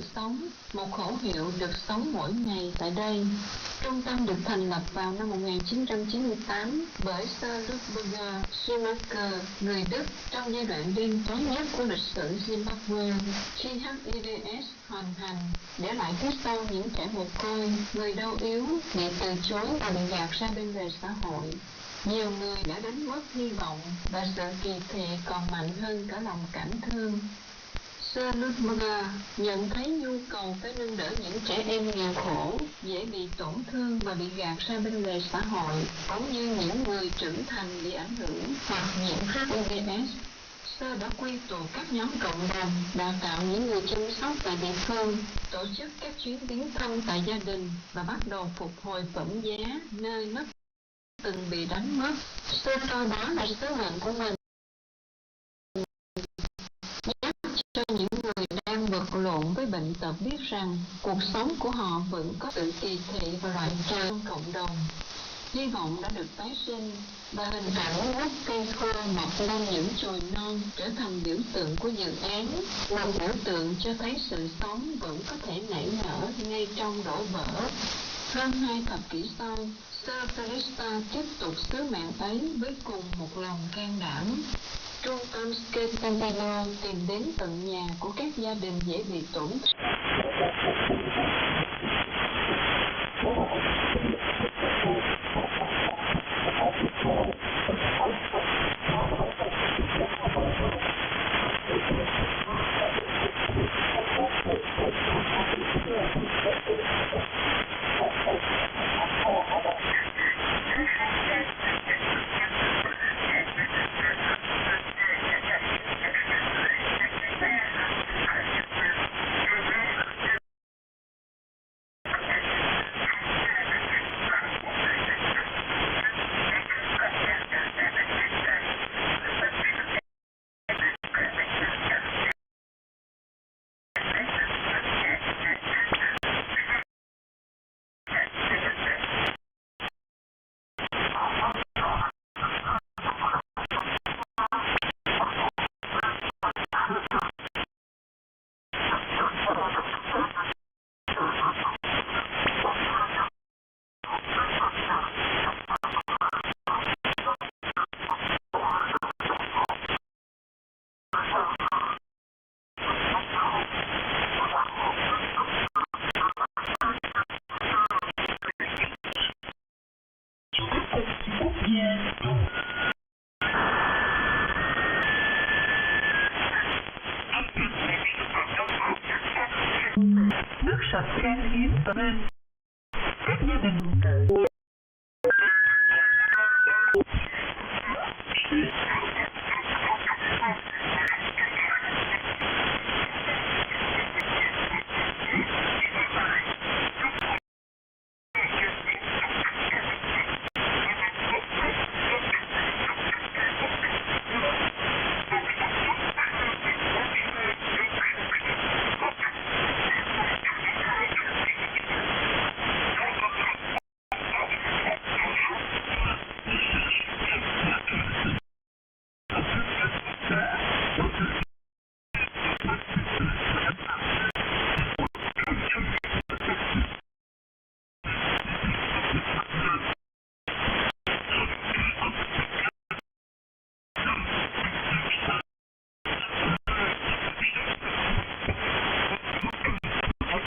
sự sống, một khẩu hiệu được sống mỗi ngày tại đây. Trung tâm được thành lập vào năm 1998 bởi Sir Rutger Schumacher, người Đức, trong giai đoạn đen tối nhất của lịch sử Zimbabwe, khi HIV/AIDS hoành hành, để lại phía sau những trẻ mồ côi, người đau yếu, bị từ chối và bị gạt ra bên lề xã hội. Nhiều người đã đánh mất hy vọng và sự kỳ thị còn mạnh hơn cả lòng cảm thương. Sir Rutger nhận thấy nhu cầu phải nâng đỡ những trẻ em nghèo khổ, dễ bị tổn thương và bị gạt ra bên lề xã hội, cũng như những người trưởng thành bị ảnh hưởng hoặc nhiễm HIV/AIDS. Sir đã quy tụ các nhóm cộng đồng, đào tạo những người chăm sóc tại địa phương, tổ chức các chuyến viếng thăm tại gia đình và bắt đầu phục hồi phẩm giá nơi nó từng bị đánh mất. Sir coi đó là sứ mệnh của mình, nhắc cho những người đang vật lộn với bệnh tật biết rằng cuộc sống của họ vẫn có sự kỳ thị và loại trừ trong cộng đồng. Hy vọng đã được tái sinh và hình ảnh gốc cây khô mọc lên những chồi non trở thành biểu tượng của dự án, một biểu tượng cho thấy sự sống vẫn có thể nảy nở ngay trong đổ vỡ. Hơn 2 thập kỷ sau, Sir Felista tiếp tục sứ mạng ấy với cùng một lòng can đảm. Trung tâm Skeptandino tìm đến tận nhà của các gia đình dễ bị tổn thương. Nước sạch khan hiếm và nên các gia đình